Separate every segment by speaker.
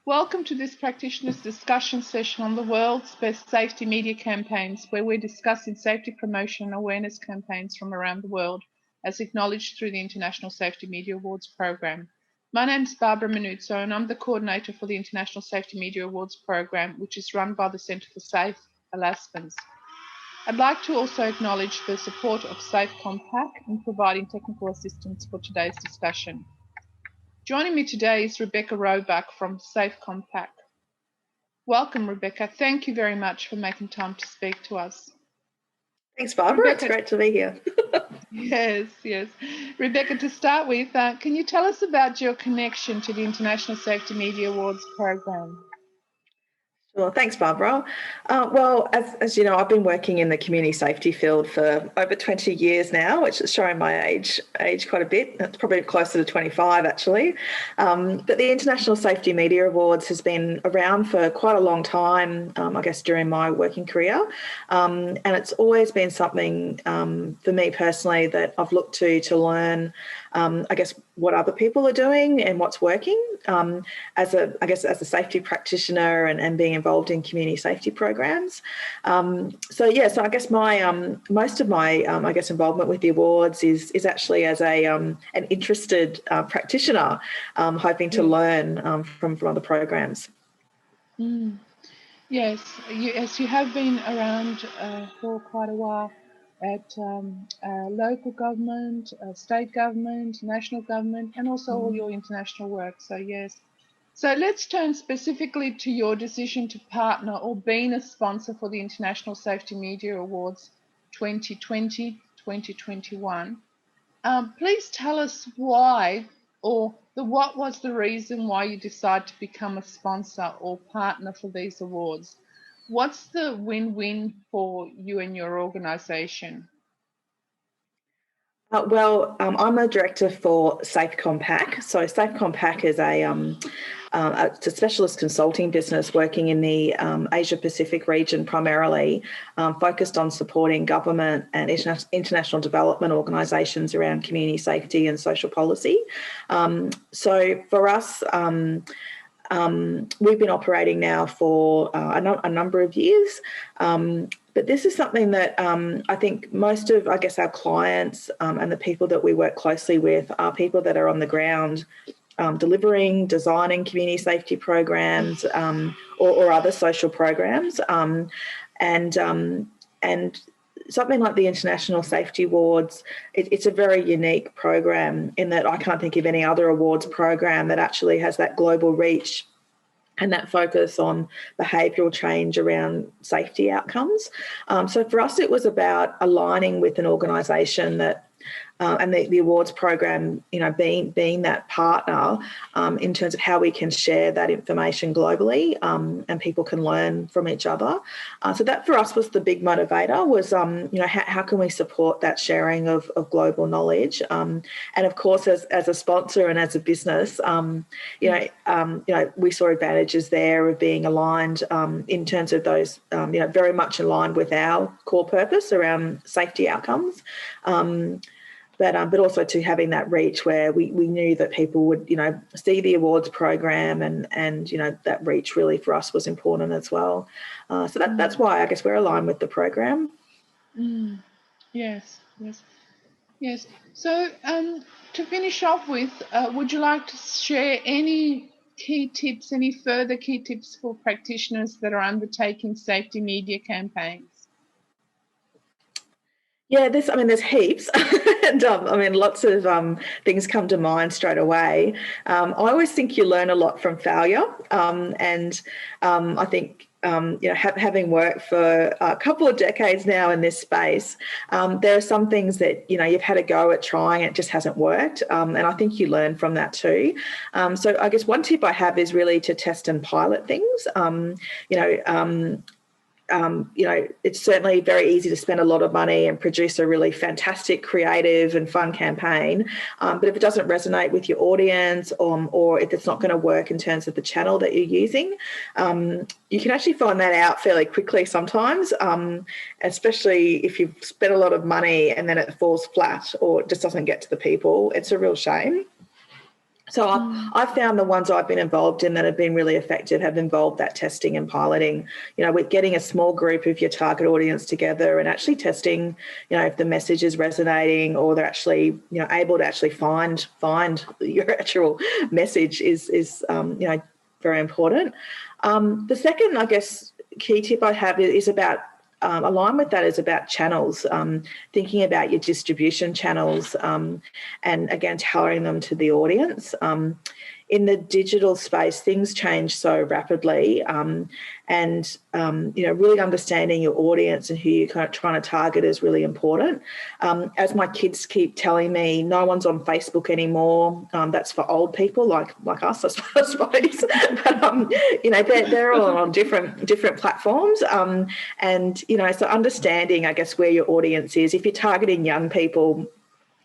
Speaker 1: Welcome to this practitioners' discussion session on the world's best safety media campaigns, where we're discussing safety promotion and awareness campaigns from around the world, as acknowledged through the International Safety Media Awards program. My name is Barbara Manuzzo, and I'm the coordinator for the International Safety Media Awards program, which is run by the Centre for Safe Alaskans. I'd like to also acknowledge the support of Safe Compact in providing technical assistance for today's discussion. Joining me today is Rebecca Roebuck from Safe Compact. Welcome, Rebecca. Thank you very much for making time to speak to us.
Speaker 2: Thanks, Barbara. Rebecca, it's great to be here.
Speaker 1: Yes. Rebecca, to start with, can you tell us about your connection to the International Safety Media Awards program?
Speaker 2: Well, thanks, Barbara. Well, as you know, I've been working in the community safety field for over 20 years now, which is showing my age quite a bit. It's probably closer to 25, actually. But the International Safety Media Awards has been around for quite a long time, I guess, during my working career. And it's always been something for me personally that I've looked to learn, I guess, what other people are doing and what's working as a safety practitioner and being involved in community safety programs. So I guess my most of my involvement with the awards is actually as an interested practitioner, hoping to learn from other programs.
Speaker 1: Yes, you have been around for quite a while at local government, state government, national government, and also all your international work. So yes. So let's turn specifically to your decision to partner or being a sponsor for the International Safety Media Awards 2020-2021. Please tell us why what was the reason why you decided to become a sponsor or partner for these awards? What's the win-win for you and your organisation?
Speaker 2: I'm a director for Safe Compact. So Safe Compact is it's a specialist consulting business working in the Asia Pacific region primarily, focused on supporting government and international development organisations around community safety and social policy. So for us, we've been operating now for a number of years. But this is something that I think most of, our clients and the people that we work closely with are people that are on the ground delivering, designing community safety programs or other social programs. And something like the International Safety Awards, it's a very unique program in that I can't think of any other awards program that actually has that global reach and that focus on behavioural change around safety outcomes. So for us, it was about aligning with an organisation that, and the awards program, being that partner in terms of how we can share that information globally and people can learn from each other. So that for us was the big motivator was, how can we support that sharing of global knowledge? And of course, as a sponsor and as a business, we saw advantages there of being aligned in terms of those, very much aligned with our core purpose around safety outcomes. But also to having that reach where we knew that people would, see the awards program and that reach really for us was important as well. So that's why I guess we're aligned with the program.
Speaker 1: Yes. So to finish off with, would you like to share any further key tips for practitioners that are undertaking safety media campaigns?
Speaker 2: Yeah, there's heaps, and lots of things come to mind straight away. I always think you learn a lot from failure, and I think having worked for a couple of decades now in this space, there are some things that you've had a go at trying, it just hasn't worked, and I think you learn from that too. So I guess one tip I have is really to test and pilot things. It's certainly very easy to spend a lot of money and produce a really fantastic, creative and fun campaign. But if it doesn't resonate with your audience or if it's not going to work in terms of the channel that you're using, you can actually find that out fairly quickly sometimes, especially if you've spent a lot of money and then it falls flat or it just doesn't get to the people. It's a real shame. So I've found the ones I've been involved in that have been really effective have involved that testing and piloting, with getting a small group of your target audience together and actually testing, if the message is resonating or they're actually, able to actually find your actual message is very important. The second, I guess, key tip I have is about aligned with that is about channels, thinking about your distribution channels and, again, tailoring them to the audience. In the digital space, things change so rapidly and, really understanding your audience and who you're kind of trying to target is really important. As my kids keep telling me, no one's on Facebook anymore. That's for old people like us, I suppose. But, they're all on different platforms. And, so understanding, I guess, where your audience is. If you're targeting young people,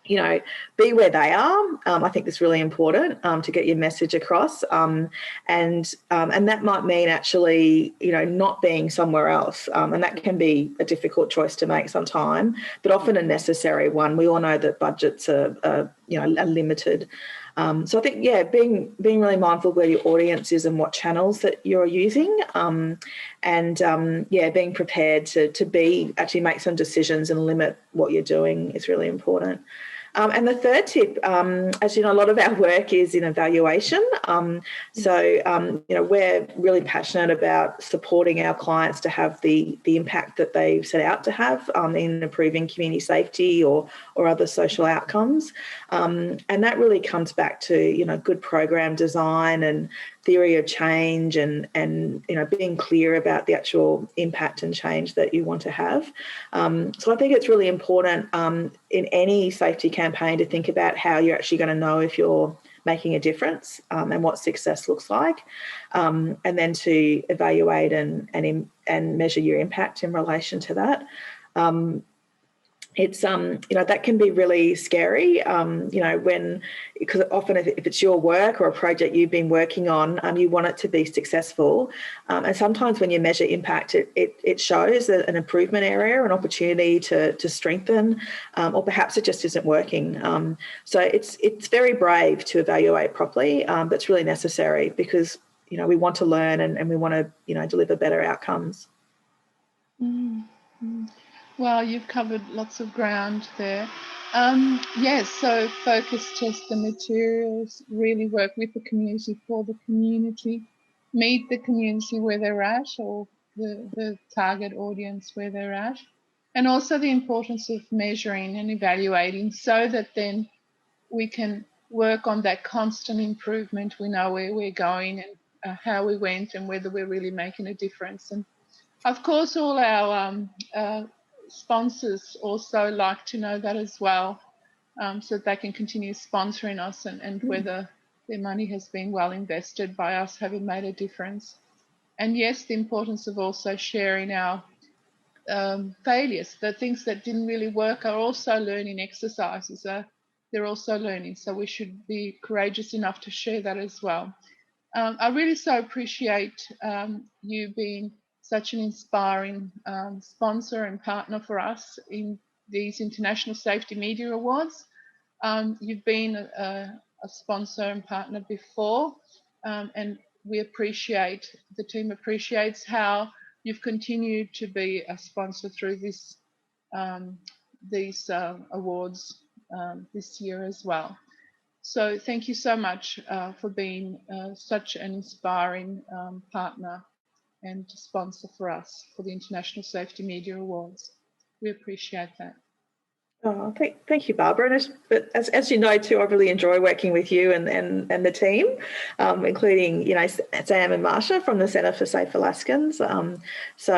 Speaker 2: be where they are. I think that's really important to get your message across. And that might mean actually, not being somewhere else. And that can be a difficult choice to make sometime, but often a necessary one. We all know that budgets are limited. So I think, being really mindful of where your audience is and what channels that you're using, being prepared to actually make some decisions and limit what you're doing is really important. And the third tip, as you know, a lot of our work is in evaluation. We're really passionate about supporting our clients to have the impact that they've set out to have in improving community safety or other social outcomes. And that really comes back to, good program design and theory of change and being clear about the actual impact and change that you want to have. So I think it's really important in any safety campaign to think about how you're actually going to know if you're making a difference and what success looks like, and then to evaluate and measure your impact in relation to that. It's that can be really scary, because often if it's your work or a project you've been working on, you want it to be successful, and sometimes when you measure impact, it shows an improvement area, an opportunity to strengthen, or perhaps it just isn't working. So it's very brave to evaluate properly, but it's really necessary because we want to learn and we want to deliver better outcomes.
Speaker 1: Mm-hmm. Well, you've covered lots of ground there. Yes, so focus test the materials, really work with the community for the community, meet the community where they're at or the target audience where they're at, and also the importance of measuring and evaluating so that then we can work on that constant improvement. We know where we're going and how we went and whether we're really making a difference. And of course, all our sponsors also like to know that as well, so that they can continue sponsoring us and whether their money has been well invested by us having made a difference. And yes, the importance of also sharing our failures, the things that didn't really work are also learning exercises. They're also learning, so we should be courageous enough to share that as well. I really so appreciate you being such an inspiring sponsor and partner for us in these International Safety Media Awards. You've been a sponsor and partner before, and the team appreciates how you've continued to be a sponsor through these awards this year as well. So thank you so much for being such an inspiring partner and sponsor for us for the International Safety Media Awards. We appreciate that.
Speaker 2: Oh, thank you, Barbara. But as you know too, I really enjoy working with you and the team, including Sam and Marsha from the Centre for Safe Alaskans. It's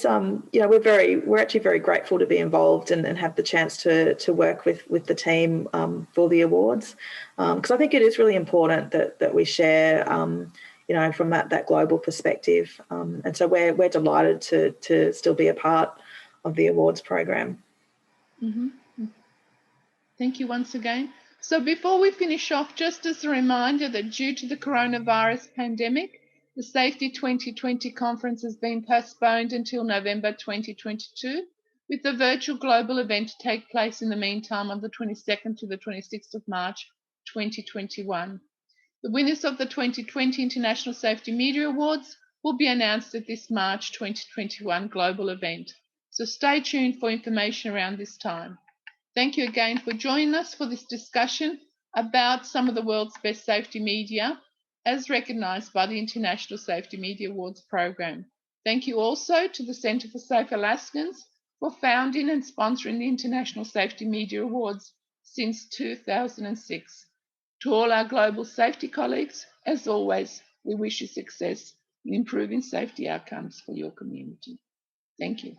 Speaker 2: we're actually very grateful to be involved and have the chance to work with the team for the awards, because I think it is really important that we share. From that global perspective, and so we're delighted to still be a part of the awards program.
Speaker 1: Mm-hmm. Thank you once again. So before we finish off, just as a reminder that due to the coronavirus pandemic, the Safety 2020 conference has been postponed until November 2022, with the virtual global event to take place in the meantime on the 22nd to the 26th of March 2021. The winners of the 2020 International Safety Media Awards will be announced at this March 2021 global event. So stay tuned for information around this time. Thank you again for joining us for this discussion about some of the world's best safety media as recognised by the International Safety Media Awards program. Thank you also to the Centre for Safe Alaskans for founding and sponsoring the International Safety Media Awards since 2006. To all our global safety colleagues, as always, we wish you success in improving safety outcomes for your community. Thank you.